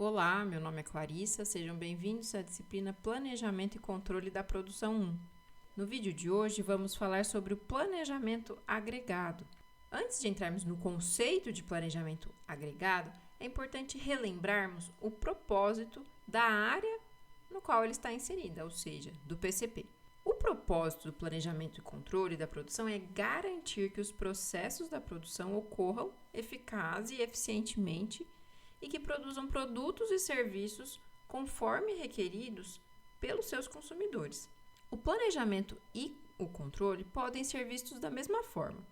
Olá, meu nome é Clarissa, sejam bem-vindos à disciplina Planejamento e Controle da Produção 1. No vídeo de hoje vamos falar sobre o planejamento agregado. Antes de entrarmos no conceito de planejamento agregado, é importante relembrarmos o propósito da área no qual ele está inserida, ou seja, do PCP. O propósito do planejamento e controle da produção é garantir que os processos da produção ocorram eficaz e eficientemente e que produzam produtos e serviços conforme requeridos pelos seus consumidores. O planejamento e o controle podem ser vistos da mesma forma.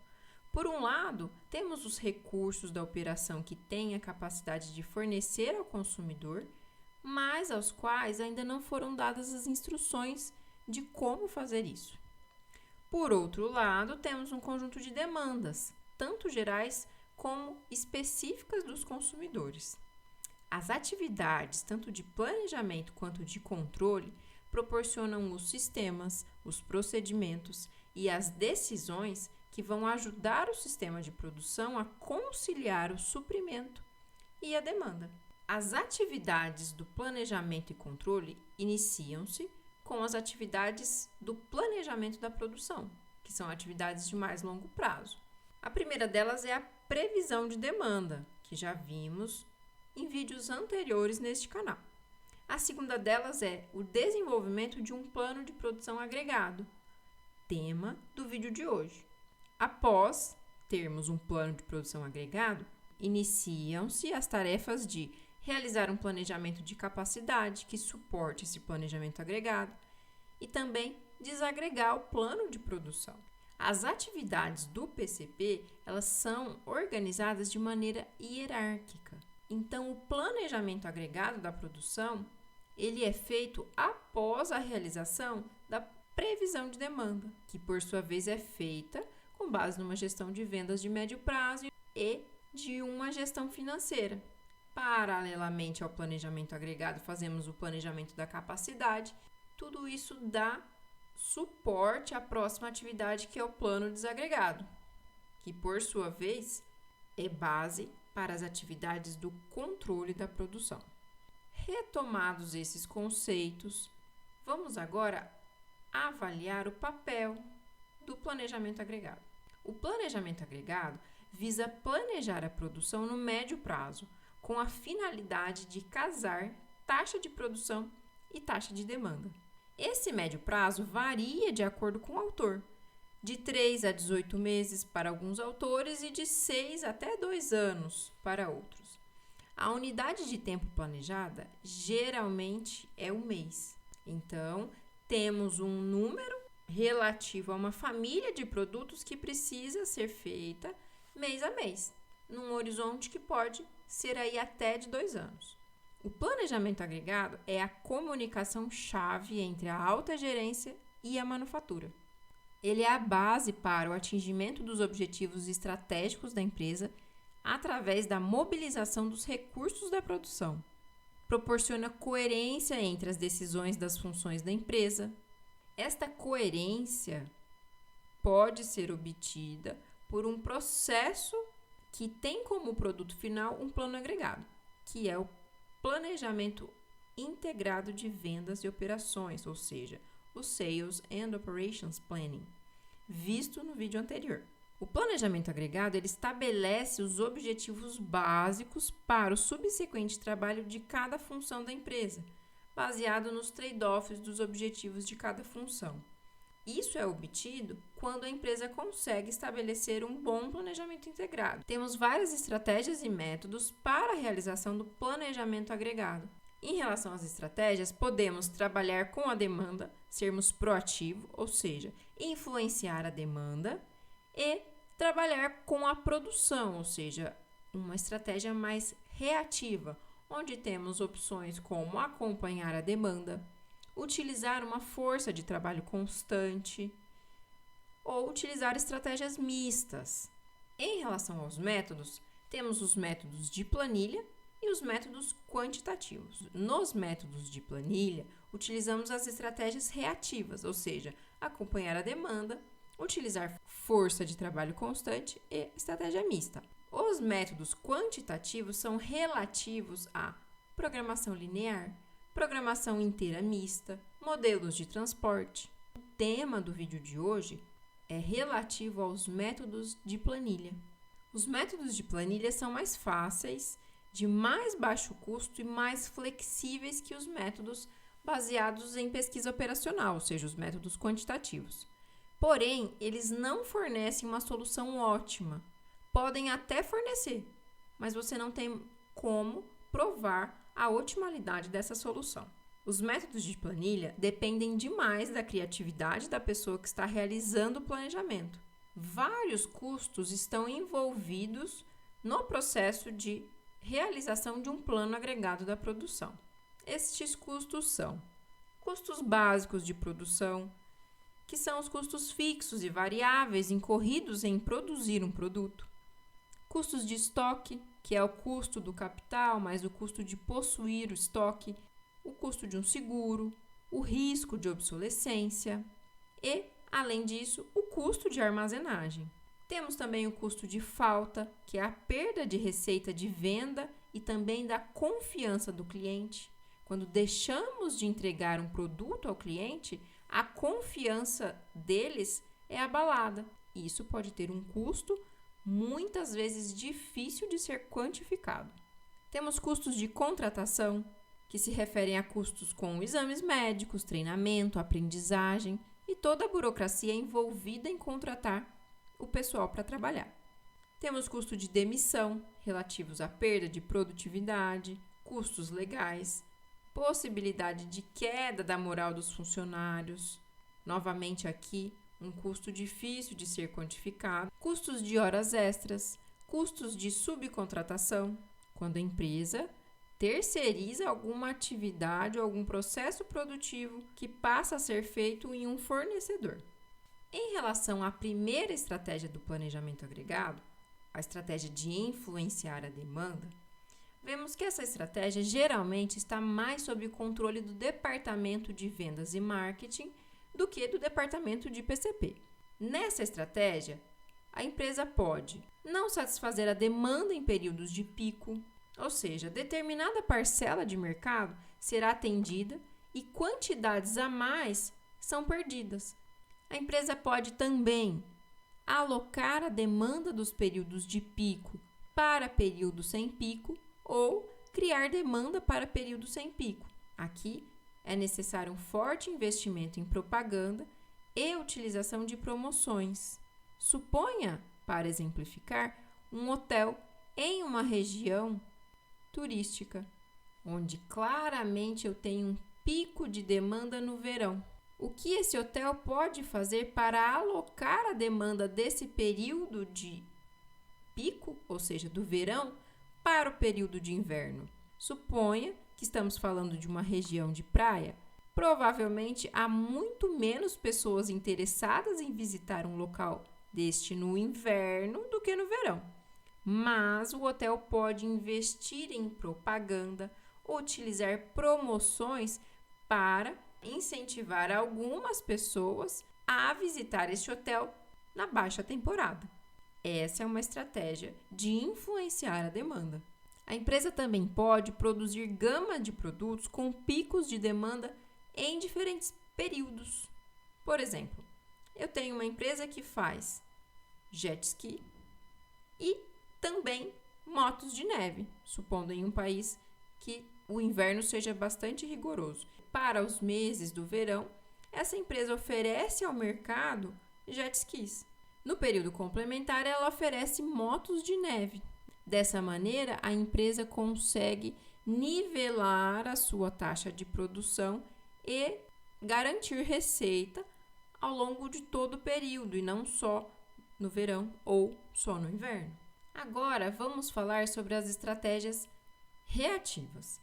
Por um lado, temos os recursos da operação que têm a capacidade de fornecer ao consumidor, mas aos quais ainda não foram dadas as instruções de como fazer isso. Por outro lado, temos um conjunto de demandas, tanto gerais como específicas dos consumidores. As atividades, tanto de planejamento quanto de controle, proporcionam os sistemas, os procedimentos e as decisões que vão ajudar o sistema de produção a conciliar o suprimento e a demanda. As atividades do planejamento e controle iniciam-se com as atividades do planejamento da produção, que são atividades de mais longo prazo. A primeira delas é a previsão de demanda, que já vimos em vídeos anteriores neste canal. A segunda delas é o desenvolvimento de um plano de produção agregado, tema do vídeo de hoje. Após termos um plano de produção agregado, iniciam-se as tarefas de realizar um planejamento de capacidade que suporte esse planejamento agregado e também desagregar o plano de produção. As atividades do PCP, elas são organizadas de maneira hierárquica. Então, o planejamento agregado da produção, ele é feito após a realização da previsão de demanda, que por sua vez é feita com base numa gestão de vendas de médio prazo e de uma gestão financeira. Paralelamente ao planejamento agregado, fazemos o planejamento da capacidade. Tudo isso dá suporte à próxima atividade, que é o plano desagregado, que por sua vez é base para as atividades do controle da produção. Retomados esses conceitos, vamos agora avaliar o papel do planejamento agregado. O planejamento agregado visa planejar a produção no médio prazo, com a finalidade de casar taxa de produção e taxa de demanda. Esse médio prazo varia de acordo com o autor, de 3 a 18 meses para alguns autores e de 6 até 2 anos para outros. A unidade de tempo planejada geralmente é um mês. Então, temos um número relativo a uma família de produtos que precisa ser feita mês a mês, num horizonte que pode ser aí até de 2 anos. O planejamento agregado é a comunicação-chave entre a alta gerência e a manufatura. Ele é a base para o atingimento dos objetivos estratégicos da empresa através da mobilização dos recursos da produção. Proporciona coerência entre as decisões das funções da empresa. Esta coerência pode ser obtida por um processo que tem como produto final um plano agregado, que é o planejamento integrado de vendas e operações, ou seja, o Sales and Operations Planning, visto no vídeo anterior. O planejamento agregado, ele estabelece os objetivos básicos para o subsequente trabalho de cada função da empresa, baseado nos trade-offs dos objetivos de cada função. Isso é obtido quando a empresa consegue estabelecer um bom planejamento integrado. Temos várias estratégias e métodos para a realização do planejamento agregado. Em relação às estratégias, podemos trabalhar com a demanda, sermos proativos, ou seja, influenciar a demanda, e trabalhar com a produção, ou seja, uma estratégia mais reativa, onde temos opções como acompanhar a demanda, utilizar uma força de trabalho constante ou utilizar estratégias mistas. Em relação aos métodos, temos os métodos de planilha e os métodos quantitativos. Nos métodos de planilha, utilizamos as estratégias reativas, ou seja, acompanhar a demanda, utilizar força de trabalho constante e estratégia mista. Os métodos quantitativos são relativos a programação linear, programação inteira mista, modelos de transporte. O tema do vídeo de hoje é relativo aos métodos de planilha. Os métodos de planilha são mais fáceis, de mais baixo custo e mais flexíveis que os métodos baseados em pesquisa operacional, ou seja, os métodos quantitativos. Porém, eles não fornecem uma solução ótima. Podem até fornecer, mas você não tem como provar a otimalidade dessa solução. Os métodos de planilha dependem demais da criatividade da pessoa que está realizando o planejamento. Vários custos estão envolvidos no processo de realização de um plano agregado da produção. Estes custos são custos básicos de produção, que são os custos fixos e variáveis incorridos em produzir um produto. Custos de estoque, que é o custo do capital mais o custo de possuir o estoque, o custo de um seguro, o risco de obsolescência e, além disso, o custo de armazenagem. Temos também o custo de falta, que é a perda de receita de venda e também da confiança do cliente. Quando deixamos de entregar um produto ao cliente, a confiança deles é abalada. E isso pode ter um custo muitas vezes difícil de ser quantificado. Temos custos de contratação, que se referem a custos com exames médicos, treinamento, aprendizagem e toda a burocracia envolvida em contratar o pessoal para trabalhar. Temos custo de demissão, relativos à perda de produtividade, custos legais, possibilidade de queda da moral dos funcionários. Novamente aqui, um custo difícil de ser quantificado. Custos de horas extras, custos de subcontratação, quando a empresa terceiriza alguma atividade ou algum processo produtivo que passa a ser feito em um fornecedor. Em relação à primeira estratégia do planejamento agregado, a estratégia de influenciar a demanda, vemos que essa estratégia geralmente está mais sob o controle do departamento de vendas e marketing do que do departamento de PCP. Nessa estratégia, a empresa pode não satisfazer a demanda em períodos de pico, ou seja, determinada parcela de mercado será atendida e quantidades a mais são perdidas. A empresa pode também alocar a demanda dos períodos de pico para períodos sem pico ou criar demanda para períodos sem pico. Aqui é necessário um forte investimento em propaganda e utilização de promoções. Suponha, para exemplificar, um hotel em uma região turística, onde claramente eu tenho um pico de demanda no verão. O que esse hotel pode fazer para alocar a demanda desse período de pico, ou seja, do verão, para o período de inverno? Suponha que estamos falando de uma região de praia. Provavelmente há muito menos pessoas interessadas em visitar um local deste no inverno do que no verão. Mas o hotel pode investir em propaganda, utilizar promoções para incentivar algumas pessoas a visitar este hotel na baixa temporada. Essa é uma estratégia de influenciar a demanda. A empresa também pode produzir gama de produtos com picos de demanda em diferentes períodos. Por exemplo, eu tenho uma empresa que faz jet ski e também motos de neve, supondo em um país que o inverno seja bastante rigoroso. Para os meses do verão, essa empresa oferece ao mercado jet skis. No período complementar, ela oferece motos de neve. Dessa maneira, a empresa consegue nivelar a sua taxa de produção e garantir receita ao longo de todo o período e não só no verão ou só no inverno. Agora, vamos falar sobre as estratégias reativas.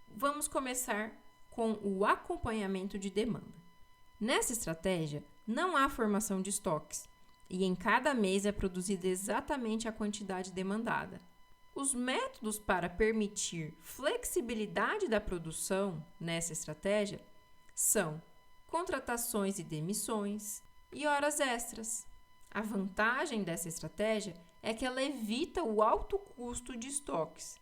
Vamos começar com o acompanhamento de demanda. Nessa estratégia, não há formação de estoques e em cada mês é produzida exatamente a quantidade demandada. Os métodos para permitir flexibilidade da produção nessa estratégia são contratações e demissões e horas extras. A vantagem dessa estratégia é que ela evita o alto custo de estoques.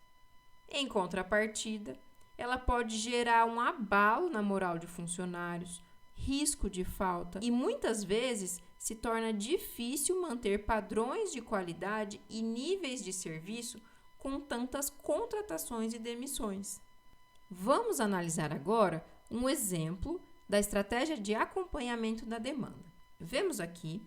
Em contrapartida, ela pode gerar um abalo na moral de funcionários, risco de falta e muitas vezes se torna difícil manter padrões de qualidade e níveis de serviço com tantas contratações e demissões. Vamos analisar agora um exemplo da estratégia de acompanhamento da demanda. Vemos aqui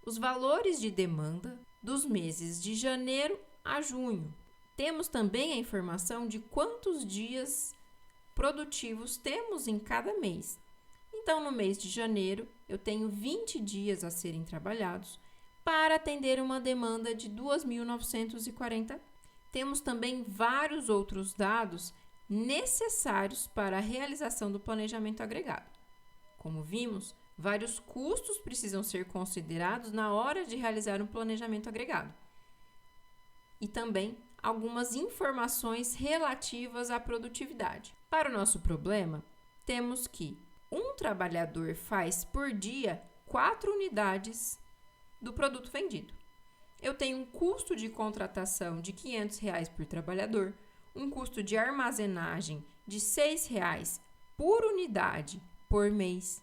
os valores de demanda dos meses de janeiro a junho. Temos também a informação de quantos dias produtivos temos em cada mês. Então, no mês de janeiro, eu tenho 20 dias a serem trabalhados para atender uma demanda de 2.940. Temos também vários outros dados necessários para a realização do planejamento agregado. Como vimos, vários custos precisam ser considerados na hora de realizar um planejamento agregado. E também algumas informações relativas à produtividade. Para o nosso problema, temos que um trabalhador faz por dia 4 unidades do produto vendido. Eu tenho um custo de contratação de R$ 500 por trabalhador, um custo de armazenagem de R$ 6 por unidade por mês.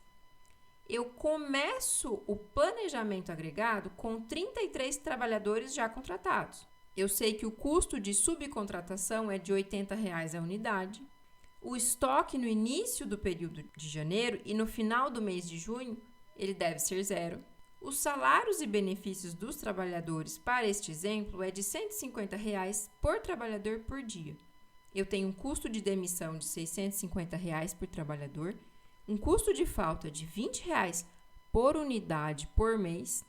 Eu começo o planejamento agregado com 33 trabalhadores já contratados. Eu sei que o custo de subcontratação é de R$ 80 a unidade. O estoque no início do período de janeiro e no final do mês de junho, ele deve ser 0. Os salários e benefícios dos trabalhadores para este exemplo é de R$ 150 por trabalhador por dia. Eu tenho um custo de demissão de R$ 650 por trabalhador, um custo de falta de R$ 20 por unidade por mês,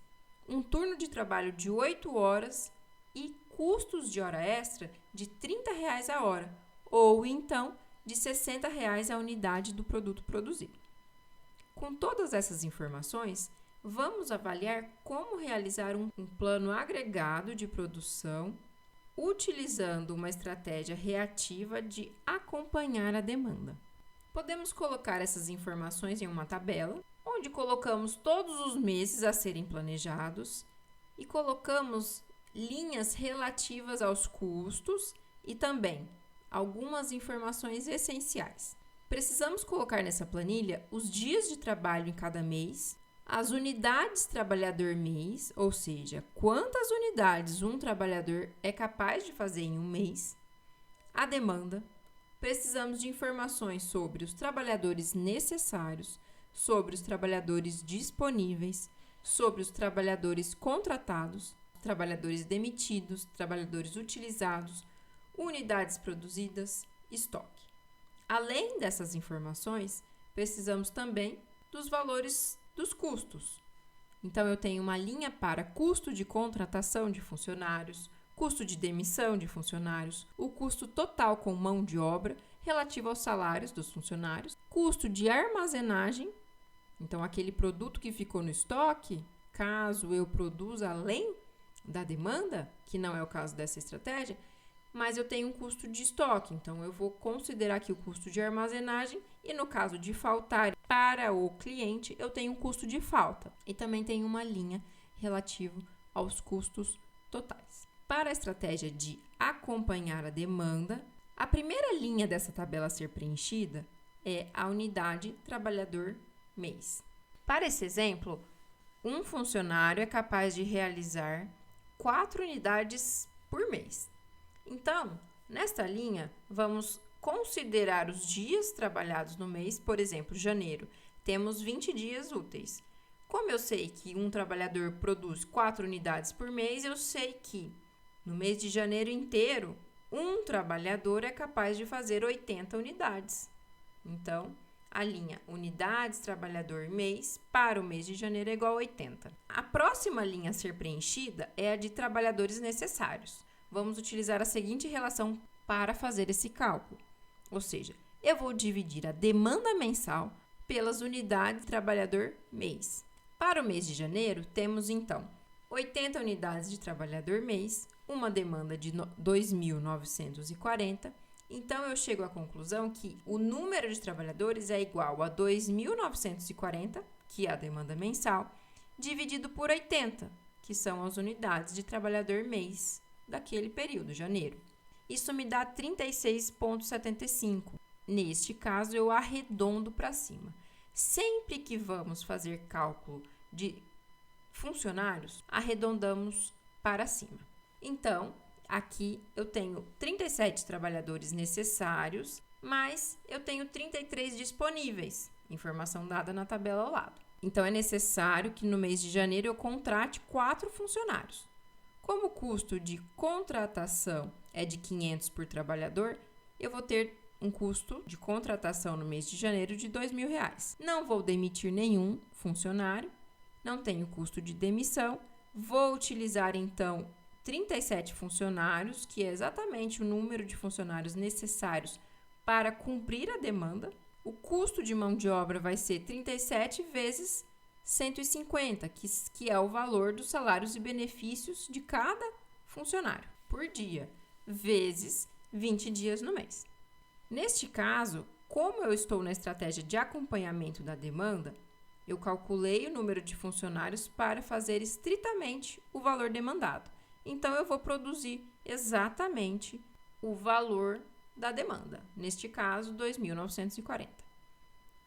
um turno de trabalho de 8 horas e custos de hora extra de R$ 30 a hora, ou então de R$ 60 a unidade do produto produzido. Com todas essas informações, vamos avaliar como realizar um plano agregado de produção utilizando uma estratégia reativa de acompanhar a demanda. Podemos colocar essas informações em uma tabela, onde colocamos todos os meses a serem planejados e colocamos linhas relativas aos custos e também algumas informações essenciais. Precisamos colocar nessa planilha os dias de trabalho em cada mês, as unidades trabalhador mês, ou seja, quantas unidades um trabalhador é capaz de fazer em um mês, a demanda. Precisamos de informações sobre os trabalhadores necessários, sobre os trabalhadores disponíveis, sobre os trabalhadores contratados, trabalhadores demitidos, trabalhadores utilizados, unidades produzidas, estoque. Além dessas informações, precisamos também dos valores dos custos. Então, eu tenho uma linha para custo de contratação de funcionários, custo de demissão de funcionários, o custo total com mão de obra relativo aos salários dos funcionários, custo de armazenagem, então aquele produto que ficou no estoque, caso eu produza além da demanda, que não é o caso dessa estratégia, mas eu tenho um custo de estoque, então eu vou considerar aqui o custo de armazenagem e no caso de faltar para o cliente, eu tenho um custo de falta e também tenho uma linha relativa aos custos totais. Para a estratégia de acompanhar a demanda, a primeira linha dessa tabela a ser preenchida é a unidade trabalhador mês. Para esse exemplo, um funcionário é capaz de realizar 4 unidades por mês. Então, nesta linha, vamos considerar os dias trabalhados no mês, por exemplo, janeiro, temos 20 dias úteis. Como eu sei que um trabalhador produz 4 unidades por mês, eu sei que no mês de janeiro inteiro, um trabalhador é capaz de fazer 80 unidades. Então, a linha unidades trabalhador mês para o mês de janeiro é igual a 80. A próxima linha a ser preenchida é a de trabalhadores necessários. Vamos utilizar a seguinte relação para fazer esse cálculo. Ou seja, eu vou dividir a demanda mensal pelas unidades trabalhador mês. Para o mês de janeiro, temos então 80 unidades de trabalhador mês, uma demanda de 2.940. Então, eu chego à conclusão que o número de trabalhadores é igual a 2.940, que é a demanda mensal, dividido por 80, que são as unidades de trabalhador mês daquele período, janeiro. Isso me dá 36,75. neste caso, eu arredondo para cima. Sempre que vamos fazer cálculo de funcionários, arredondamos para cima. Então, aqui eu tenho 37 trabalhadores necessários, mas eu tenho 33 disponíveis, informação dada na tabela ao lado. Então, é necessário que no mês de janeiro eu contrate 4 funcionários. Como o custo de contratação é de 500 por trabalhador, eu vou ter um custo de contratação no mês de janeiro de R$2.000. Não vou demitir nenhum funcionário, não tenho custo de demissão, vou utilizar então 37 funcionários, que é exatamente o número de funcionários necessários para cumprir a demanda. O custo de mão de obra vai ser 37 vezes 150, que é o valor dos salários e benefícios de cada funcionário por dia, vezes 20 dias no mês. Neste caso, como eu estou na estratégia de acompanhamento da demanda, eu calculei o número de funcionários para fazer estritamente o valor demandado. Então, eu vou produzir exatamente o valor da demanda. Neste caso, 2.940.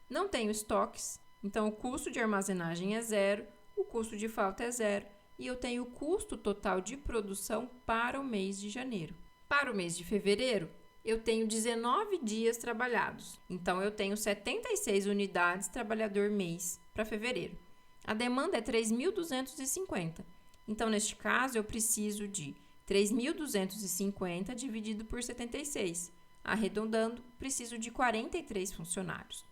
Não tenho estoques, então o custo de armazenagem é zero, o custo de falta é zero e eu tenho o custo total de produção para o mês de janeiro. Para o mês de fevereiro, eu tenho 19 dias trabalhados, então eu tenho 76 unidades trabalhador mês para fevereiro. A demanda é 3.250, então neste caso eu preciso de 3.250 dividido por 76. Arredondando, preciso de 43 funcionários.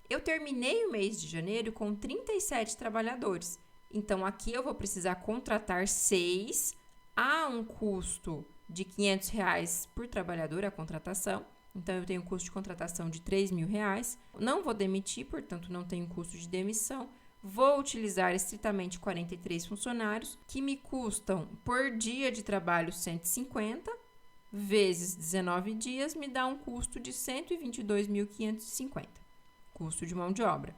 Eu terminei o mês de janeiro com 37 trabalhadores, então aqui eu vou precisar contratar 6 a um custo de R$500 por trabalhador a contratação. Então, eu tenho um custo de contratação de R$3.000. Não vou demitir, portanto, não tenho custo de demissão. Vou utilizar estritamente 43 funcionários, que me custam por dia de trabalho 150, vezes 19 dias, me dá um custo de 122.550, custo de mão de obra.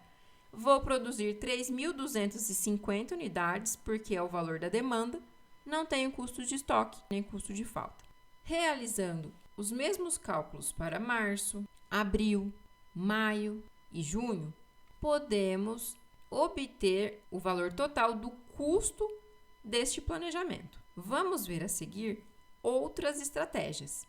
Vou produzir 3.250 unidades, porque é o valor da demanda. Não tenho custo de estoque, nem custo de falta. Realizando os mesmos cálculos para março, abril, maio e junho, podemos obter o valor total do custo deste planejamento. Vamos ver a seguir outras estratégias.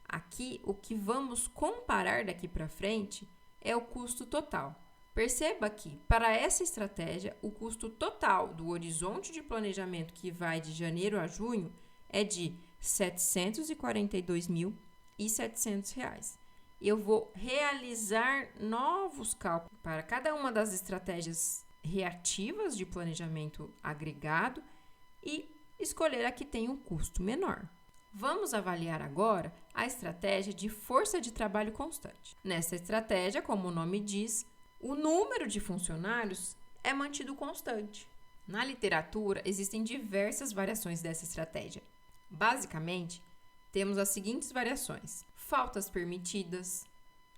Aqui, o que vamos comparar daqui para frente é o custo total. Perceba que, para essa estratégia, o custo total do horizonte de planejamento que vai de janeiro a junho é de R$ 742.700. Eu vou realizar novos cálculos para cada uma das estratégias reativas de planejamento agregado e escolher a que tem um custo menor. Vamos avaliar agora a estratégia de força de trabalho constante. Nessa estratégia, como o nome diz, o número de funcionários é mantido constante. Na literatura, existem diversas variações dessa estratégia. Basicamente, temos as seguintes variações: faltas permitidas.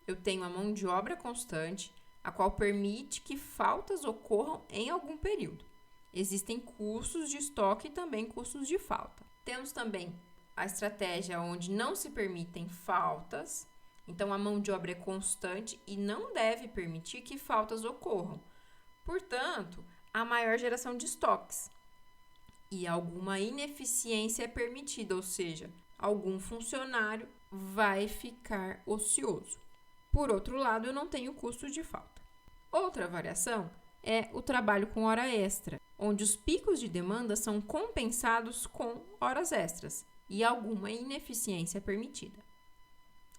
Eu tenho a mão de obra constante, a qual permite que faltas ocorram em algum período. Existem custos de estoque e também custos de falta. Temos também a estratégia onde não se permitem faltas. Então, a mão de obra é constante e não deve permitir que faltas ocorram. Portanto, há maior geração de estoques e alguma ineficiência é permitida, ou seja, algum funcionário vai ficar ocioso. Por outro lado, eu não tenho custo de falta. Outra variação é o trabalho com hora extra, onde os picos de demanda são compensados com horas extras e alguma ineficiência é permitida.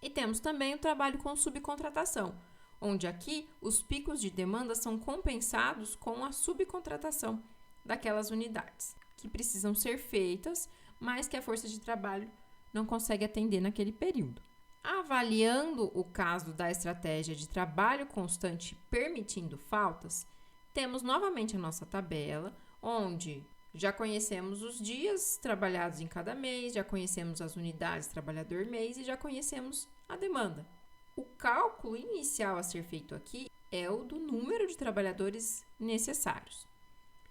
E temos também o trabalho com subcontratação, onde aqui os picos de demanda são compensados com a subcontratação daquelas unidades que precisam ser feitas, mas que a força de trabalho não consegue atender naquele período. Avaliando o caso da estratégia de trabalho constante permitindo faltas, temos novamente a nossa tabela, onde já conhecemos os dias trabalhados em cada mês, já conhecemos as unidades trabalhador mês e já conhecemos a demanda. O cálculo inicial a ser feito aqui é o do número de trabalhadores necessários.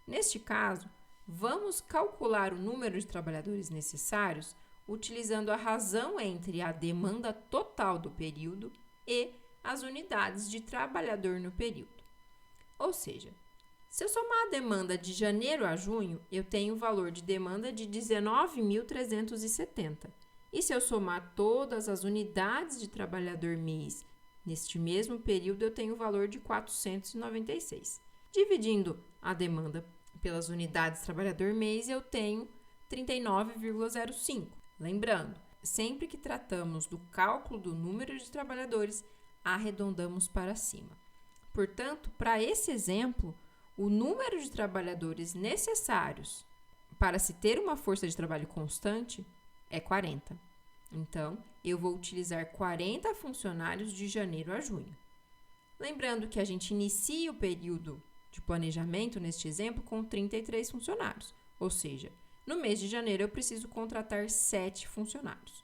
Neste caso, vamos calcular o número de trabalhadores necessários utilizando a razão entre a demanda total do período e as unidades de trabalhador no período. Ou seja, se eu somar a demanda de janeiro a junho, eu tenho o valor de demanda de 19.370. E se eu somar todas as unidades de trabalhador mês neste mesmo período, eu tenho o valor de 496. Dividindo a demanda pelas unidades trabalhador mês, eu tenho 39,05. Lembrando, sempre que tratamos do cálculo do número de trabalhadores, arredondamos para cima. Portanto, para esse exemplo, o número de trabalhadores necessários para se ter uma força de trabalho constante é 40. Então, eu vou utilizar 40 funcionários de janeiro a junho. Lembrando que a gente inicia o período de planejamento, neste exemplo, com 33 funcionários. Ou seja, no mês de janeiro eu preciso contratar 7 funcionários.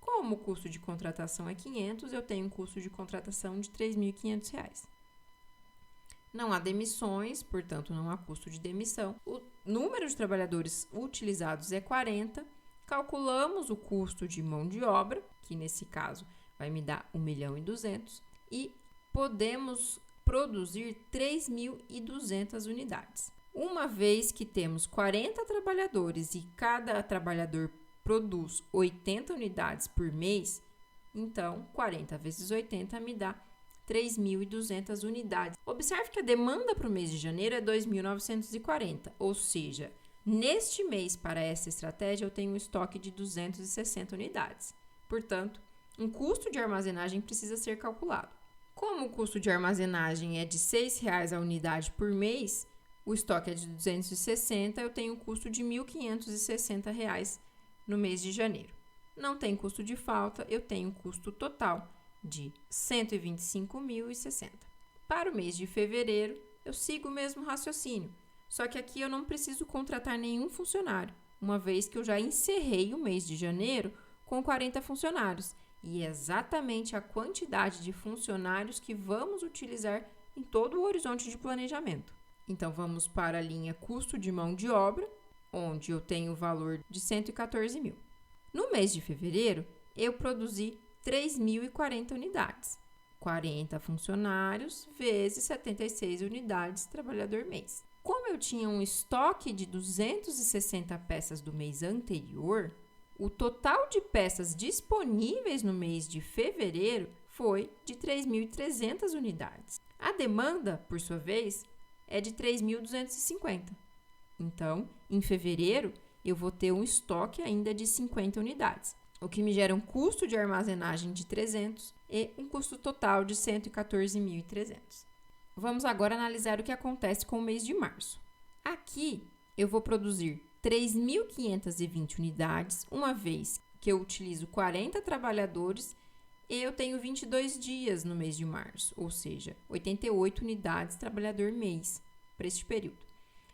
Como o custo de contratação é 500, eu tenho um custo de contratação de R$ 3.500. Não há demissões, portanto, não há custo de demissão. O número de trabalhadores utilizados é 40. Calculamos o custo de mão de obra, que nesse caso vai me dar 1.200.000, e podemos produzir 3.200 unidades. Uma vez que temos 40 trabalhadores e cada trabalhador produz 80 unidades por mês, então 40 vezes 80 me dá 3.200 unidades. Observe que a demanda para o mês de janeiro é 2.940, ou seja, neste mês, para essa estratégia, eu tenho um estoque de 260 unidades. Portanto, um custo de armazenagem precisa ser calculado. Como o custo de armazenagem é de R$ 6,00 a unidade por mês, o estoque é de 260, eu tenho um custo de R$ 1.560 no mês de janeiro. Não tem custo de falta, eu tenho um custo total de R$ 125.060. Para o mês de fevereiro, eu sigo o mesmo raciocínio. Só que aqui eu não preciso contratar nenhum funcionário, uma vez que eu já encerrei o mês de janeiro com 40 funcionários. E é exatamente a quantidade de funcionários que vamos utilizar em todo o horizonte de planejamento. Então, vamos para a linha custo de mão de obra, onde eu tenho o valor de 114.000. No mês de fevereiro, eu produzi 3.040 unidades. 40 funcionários vezes 76 unidades trabalhador mês. Como eu tinha um estoque de 260 peças do mês anterior, o total de peças disponíveis no mês de fevereiro foi de 3.300 unidades. A demanda, por sua vez, é de 3.250. Então, em fevereiro, eu vou ter um estoque ainda de 50 unidades, o que me gera um custo de armazenagem de 300 e um custo total de 114.300. Vamos agora analisar o que acontece com o mês de março. Aqui, eu vou produzir 3.520 unidades, uma vez que eu utilizo 40 trabalhadores e eu tenho 22 dias no mês de março, ou seja, 88 unidades trabalhador mês para este período.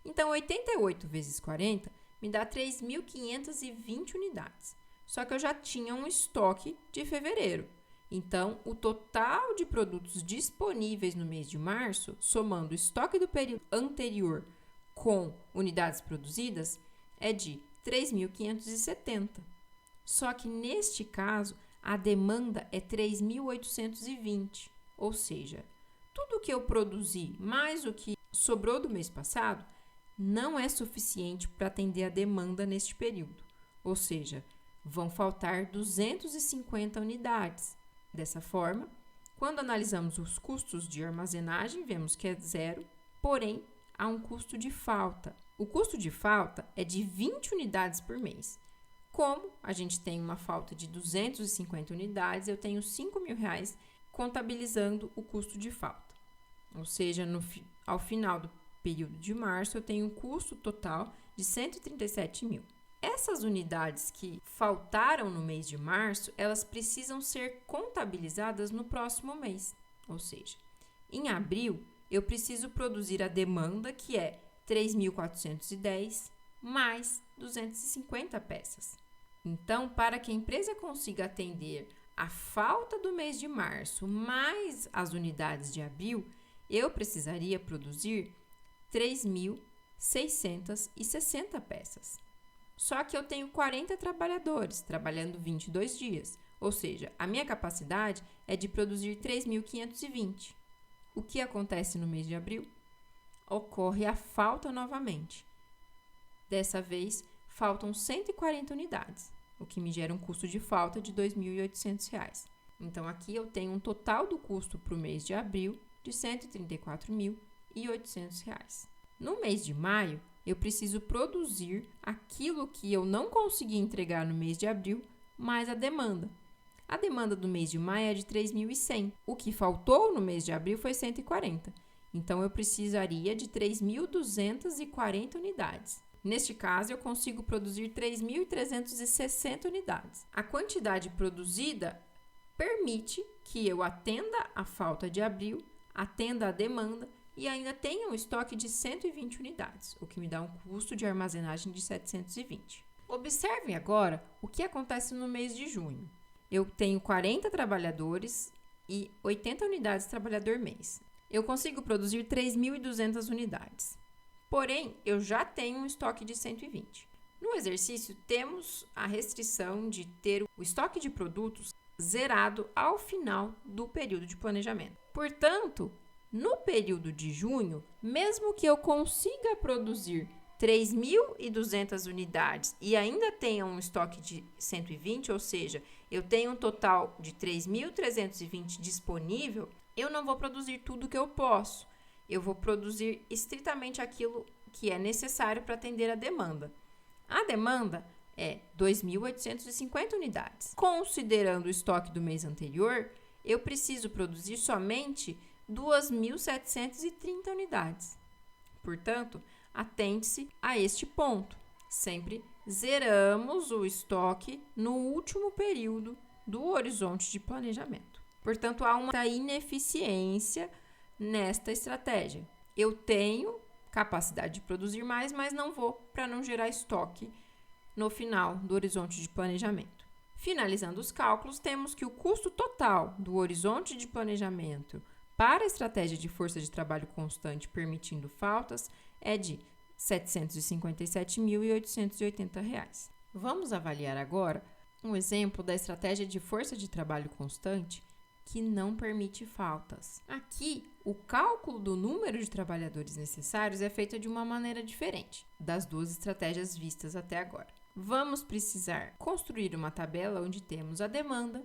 Então, 88 vezes 40 me dá 3.520 unidades. Só que eu já tinha um estoque de fevereiro. Então, o total de produtos disponíveis no mês de março, somando o estoque do período anterior com unidades produzidas, é de 3.570. Só que neste caso, a demanda é 3.820, ou seja, tudo que eu produzi mais o que sobrou do mês passado não é suficiente para atender a demanda neste período, ou seja, vão faltar 250 unidades. Dessa forma, quando analisamos os custos de armazenagem, vemos que é zero, porém, há um custo de falta. O custo de falta é de 20 unidades por mês. Como a gente tem uma falta de 250 unidades, eu tenho R$ 5.000 contabilizando o custo de falta. Ou seja, ao final do período de março, eu tenho um custo total de 137.000. Essas unidades que faltaram no mês de março, elas precisam ser contabilizadas no próximo mês. Ou seja, em abril, eu preciso produzir a demanda, que é 3.410 mais 250 peças. Então, para que a empresa consiga atender a falta do mês de março mais as unidades de abril, eu precisaria produzir 3.660 peças. Só que eu tenho 40 trabalhadores trabalhando 22 dias, ou seja, a minha capacidade é de produzir 3.520. O que acontece no mês de abril? Ocorre a falta novamente. Dessa vez, faltam 140 unidades, o que me gera um custo de falta de R$ 2.800. Então, aqui eu tenho um total do custo para o mês de abril de R$ 134.800. No mês de maio, eu preciso produzir aquilo que eu não consegui entregar no mês de abril, mais a demanda. A demanda do mês de maio é de 3.100. O que faltou no mês de abril foi 140. Então, eu precisaria de 3.240 unidades. Neste caso, eu consigo produzir 3.360 unidades. A quantidade produzida permite que eu atenda a falta de abril, atenda a demanda e ainda tenha um estoque de 120 unidades, o que me dá um custo de armazenagem de 720. Observe agora o que acontece no mês de junho. Eu tenho 40 trabalhadores e 80 unidades trabalhador mês. Eu consigo produzir 3.200 unidades. Porém, eu já tenho um estoque de 120. No exercício, temos a restrição de ter o estoque de produtos zerado ao final do período de planejamento. Portanto, no período de junho, mesmo que eu consiga produzir 3.200 unidades e ainda tenha um estoque de 120, ou seja, eu tenho um total de 3.320 disponível, eu não vou produzir tudo que eu posso. Eu vou produzir estritamente aquilo que é necessário para atender a demanda. A demanda é 2.850 unidades. Considerando o estoque do mês anterior, eu preciso produzir somente 2.730 unidades. Portanto, atente-se a este ponto. Sempre zeramos o estoque no último período do horizonte de planejamento. Portanto, há uma ineficiência nesta estratégia. Eu tenho capacidade de produzir mais, mas não vou para não gerar estoque no final do horizonte de planejamento. Finalizando os cálculos, temos que o custo total do horizonte de planejamento para a estratégia de força de trabalho constante permitindo faltas é de R$ 757.880. Vamos avaliar agora um exemplo da estratégia de força de trabalho constante que não permite faltas. Aqui, o cálculo do número de trabalhadores necessários é feito de uma maneira diferente das duas estratégias vistas até agora. Vamos precisar construir uma tabela onde temos a demanda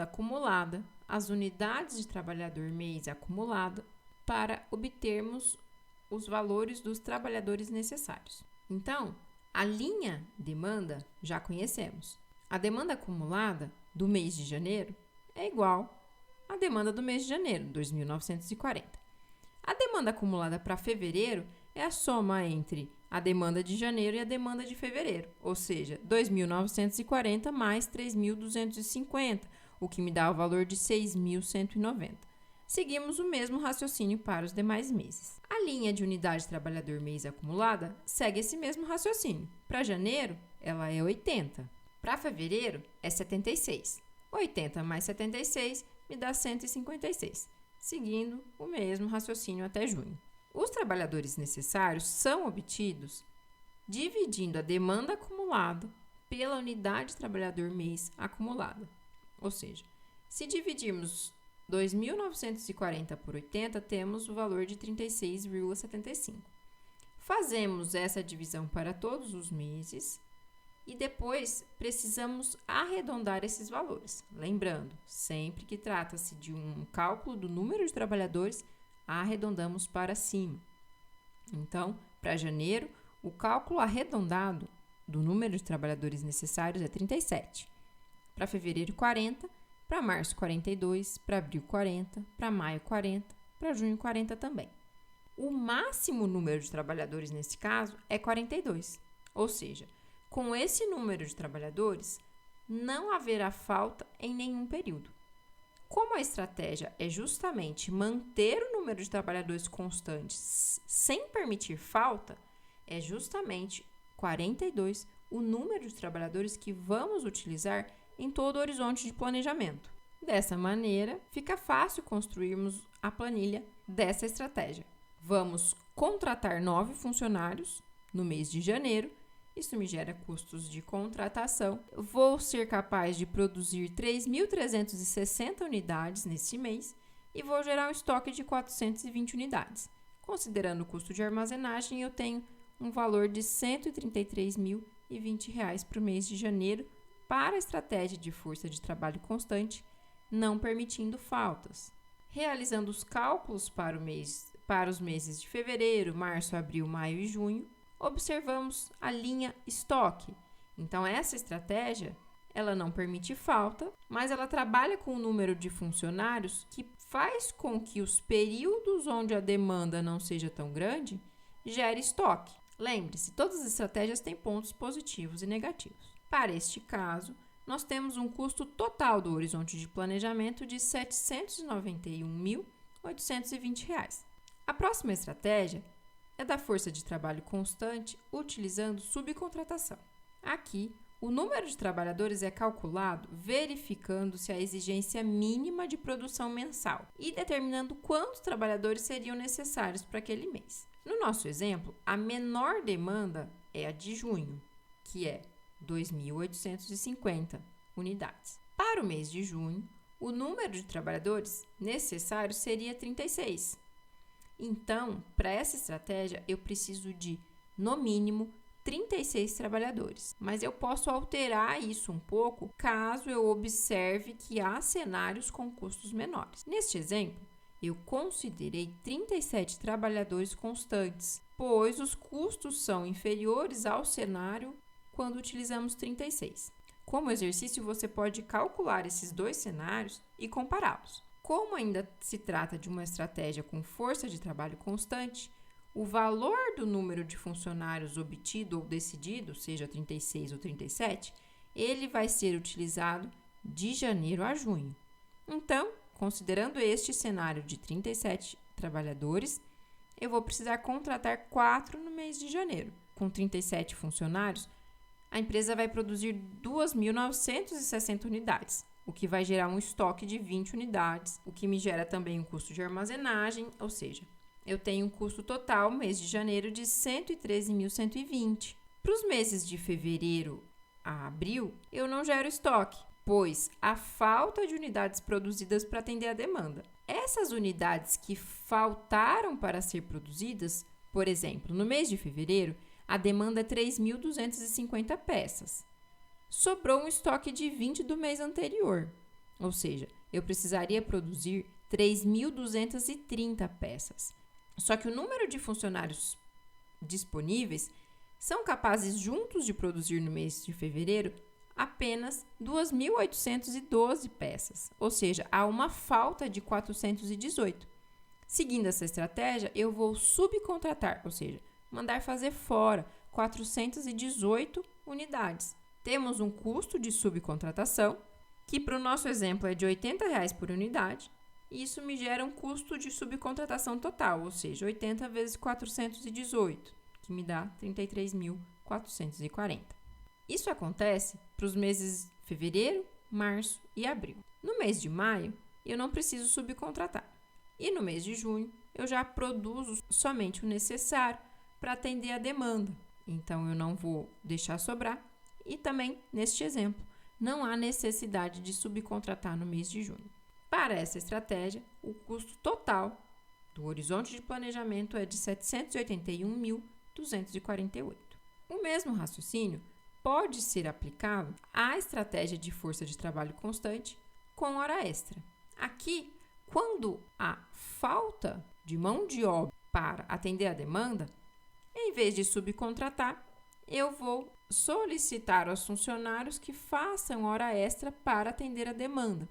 acumulada, as unidades de trabalhador mês acumulada, para obtermos os valores dos trabalhadores necessários. Então, a linha demanda já conhecemos. A demanda acumulada do mês de janeiro é igual à demanda do mês de janeiro, 2.940. A demanda acumulada para fevereiro é a soma entre a demanda de janeiro e a demanda de fevereiro, ou seja, 2.940 mais 3.250, o que me dá o valor de 6.190. Seguimos o mesmo raciocínio para os demais meses. A linha de unidade trabalhador mês acumulada segue esse mesmo raciocínio. Para janeiro, ela é 80. Para fevereiro, é 76. 80 mais 76 me dá 156, seguindo o mesmo raciocínio até junho. Os trabalhadores necessários são obtidos dividindo a demanda acumulada pela unidade trabalhador mês acumulada. Ou seja, se dividirmos 2.940 por 80, temos o valor de 36,75. Fazemos essa divisão para todos os meses e depois precisamos arredondar esses valores. Lembrando, sempre que trata-se de um cálculo do número de trabalhadores, arredondamos para cima. Então, para janeiro, o cálculo arredondado do número de trabalhadores necessários é 37. Para fevereiro, 40. Para março, 42. Para abril, 40. Para maio, 40. Para junho, 40 também. O máximo número de trabalhadores nesse caso é 42. Ou seja, com esse número de trabalhadores, não haverá falta em nenhum período. Como a estratégia é justamente manter o número de trabalhadores constantes sem permitir falta, é justamente 42 o número de trabalhadores que vamos utilizar em todo o horizonte de planejamento. Dessa maneira, fica fácil construirmos a planilha dessa estratégia. Vamos contratar 9 funcionários no mês de janeiro Isso me gera custos de contratação. Vou ser capaz de produzir 3.360 unidades neste mês e vou gerar um estoque de 420 unidades. Considerando o custo de armazenagem, eu tenho um valor de R$ 133.020 para o mês de janeiro para a estratégia de força de trabalho constante, não permitindo faltas. Realizando os cálculos para os meses de fevereiro, março, abril, maio e junho, observamos a linha estoque. Então, essa estratégia, ela não permite falta, mas ela trabalha com o número de funcionários que faz com que os períodos onde a demanda não seja tão grande, gere estoque. Lembre-se, todas as estratégias têm pontos positivos e negativos. Para este caso, nós temos um custo total do horizonte de planejamento de R$ 791.820. A próxima estratégia é da força de trabalho constante utilizando subcontratação. Aqui, o número de trabalhadores é calculado verificando se a exigência mínima de produção mensal e determinando quantos trabalhadores seriam necessários para aquele mês. No nosso exemplo, a menor demanda é a de junho, que é 2.850 unidades. Para o mês de junho, o número de trabalhadores necessário seria 36. Então, para essa estratégia, eu preciso de, no mínimo, 36 trabalhadores. Mas eu posso alterar isso um pouco caso eu observe que há cenários com custos menores. Neste exemplo, eu considerei 37 trabalhadores constantes, pois os custos são inferiores ao cenário quando utilizamos 36. Como exercício, você pode calcular esses dois cenários e compará-los. Como ainda se trata de uma estratégia com força de trabalho constante, o valor do número de funcionários obtido ou decidido, seja 36 ou 37, ele vai ser utilizado de janeiro a junho. Então, considerando este cenário de 37 trabalhadores, eu vou precisar contratar 4 no mês de janeiro. Com 37 funcionários, a empresa vai produzir 2.960 unidades, o que vai gerar um estoque de 20 unidades, o que me gera também um custo de armazenagem, ou seja, eu tenho um custo total, mês de janeiro, de 113.120. Para os meses de fevereiro a abril, eu não gero estoque, pois há falta de unidades produzidas para atender a demanda. Essas unidades que faltaram para ser produzidas, por exemplo, no mês de fevereiro, a demanda é 3.250 peças. Sobrou um estoque de 20 do mês anterior, ou seja, eu precisaria produzir 3.230 peças. Só que o número de funcionários disponíveis são capazes juntos de produzir no mês de fevereiro apenas 2.812 peças, ou seja, há uma falta de 418. Seguindo essa estratégia, eu vou subcontratar, ou seja, mandar fazer fora 418 unidades. Temos um custo de subcontratação, que para o nosso exemplo é de R$ 80 por unidade, e isso me gera um custo de subcontratação total, ou seja, 80 vezes 418, que me dá 33.440. Isso acontece para os meses de fevereiro, março e abril. No mês de maio, eu não preciso subcontratar. E no mês de junho, eu já produzo somente o necessário para atender a demanda. Então, eu não vou deixar sobrar. E também, neste exemplo, não há necessidade de subcontratar no mês de junho. Para essa estratégia, o custo total do horizonte de planejamento é de R$ 781.248. O mesmo raciocínio pode ser aplicado à estratégia de força de trabalho constante com hora extra. Aqui, quando há falta de mão de obra para atender a demanda, em vez de subcontratar, eu vou solicitar aos funcionários que façam hora extra para atender a demanda.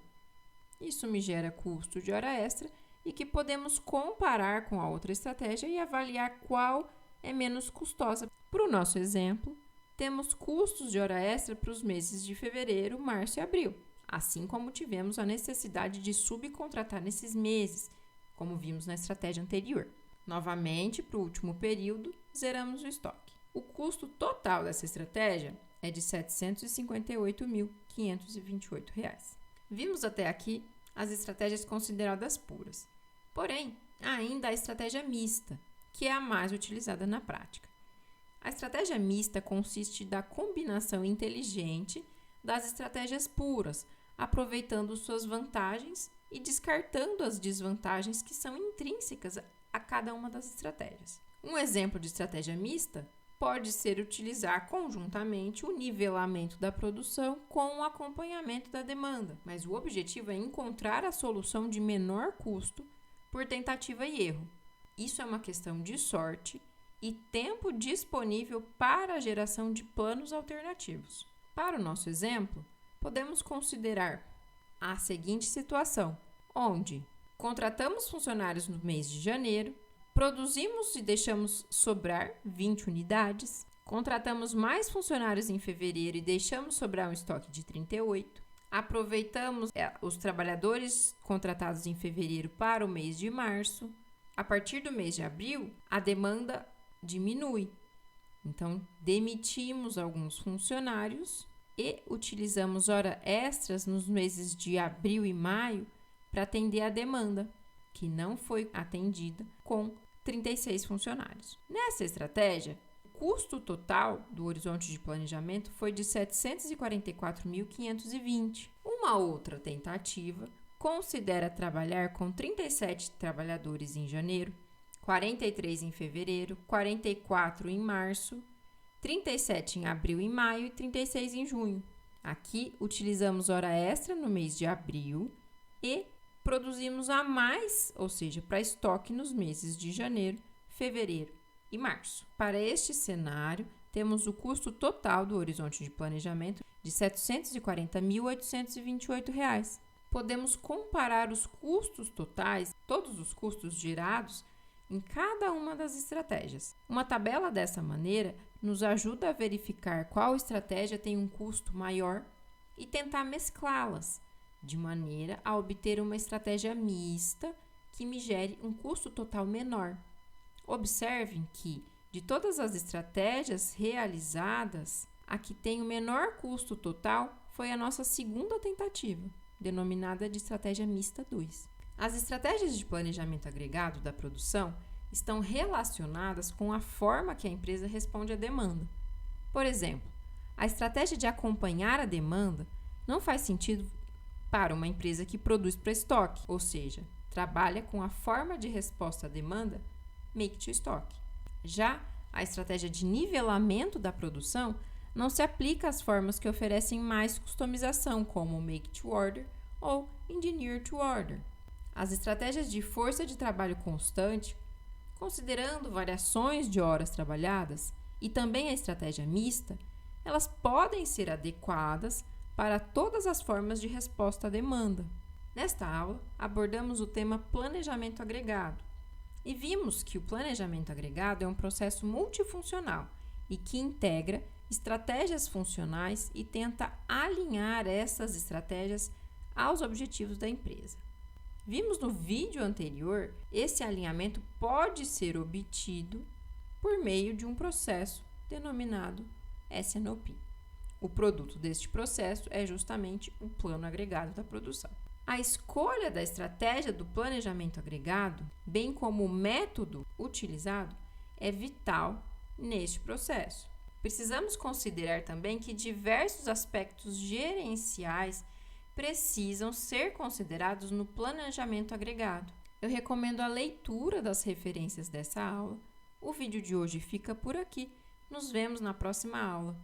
Isso me gera custo de hora extra e que podemos comparar com a outra estratégia e avaliar qual é menos custosa. Para o nosso exemplo, temos custos de hora extra para os meses de fevereiro, março e abril, assim como tivemos a necessidade de subcontratar nesses meses, como vimos na estratégia anterior. Novamente, para o último período, zeramos o estoque. O custo total dessa estratégia é de R$ 758.528. Vimos até aqui as estratégias consideradas puras. Porém, ainda há a estratégia mista, que é a mais utilizada na prática. A estratégia mista consiste da combinação inteligente das estratégias puras, aproveitando suas vantagens e descartando as desvantagens que são intrínsecas a cada uma das estratégias. Um exemplo de estratégia mista pode ser utilizar conjuntamente o nivelamento da produção com o acompanhamento da demanda, mas o objetivo é encontrar a solução de menor custo por tentativa e erro. Isso é uma questão de sorte e tempo disponível para a geração de planos alternativos. Para o nosso exemplo, podemos considerar a seguinte situação, onde contratamos funcionários no mês de janeiro, produzimos e deixamos sobrar 20 unidades, contratamos mais funcionários em fevereiro e deixamos sobrar um estoque de 38, aproveitamos os trabalhadores contratados em fevereiro para o mês de março. A partir do mês de abril, a demanda diminui. Então, demitimos alguns funcionários e utilizamos horas extras nos meses de abril e maio para atender a demanda, que não foi atendida com 36 funcionários. Nessa estratégia, o custo total do horizonte de planejamento foi de R$ 744.520. Uma outra tentativa considera trabalhar com 37 trabalhadores em janeiro, 43 em fevereiro, 44 em março, 37 em abril e maio e 36 em junho. Aqui utilizamos hora extra no mês de abril e produzimos a mais, ou seja, para estoque nos meses de janeiro, fevereiro e março. Para este cenário, temos o custo total do horizonte de planejamento de R$ 740.828. Podemos comparar os custos totais, todos os custos gerados, em cada uma das estratégias. Uma tabela dessa maneira nos ajuda a verificar qual estratégia tem um custo maior e tentar mesclá-las, de maneira a obter uma estratégia mista que me gere um custo total menor. Observem que, de todas as estratégias realizadas, a que tem o menor custo total foi a nossa segunda tentativa, denominada de estratégia mista 2. As estratégias de planejamento agregado da produção estão relacionadas com a forma que a empresa responde à demanda. Por exemplo, a estratégia de acompanhar a demanda não faz sentido para uma empresa que produz para estoque, ou seja, trabalha com a forma de resposta à demanda make to stock. Já a estratégia de nivelamento da produção não se aplica às formas que oferecem mais customização, como make to order ou engineer to order. As estratégias de força de trabalho constante, considerando variações de horas trabalhadas, e também a estratégia mista, elas podem ser adequadas para todas as formas de resposta à demanda. Nesta aula, abordamos o tema planejamento agregado e vimos que o planejamento agregado é um processo multifuncional e que integra estratégias funcionais e tenta alinhar essas estratégias aos objetivos da empresa. Vimos no vídeo anterior, esse alinhamento pode ser obtido por meio de um processo denominado S&OP. O produto deste processo é justamente o plano agregado da produção. A escolha da estratégia do planejamento agregado, bem como o método utilizado, é vital neste processo. Precisamos considerar também que diversos aspectos gerenciais precisam ser considerados no planejamento agregado. Eu recomendo a leitura das referências dessa aula. O vídeo de hoje fica por aqui. Nos vemos na próxima aula.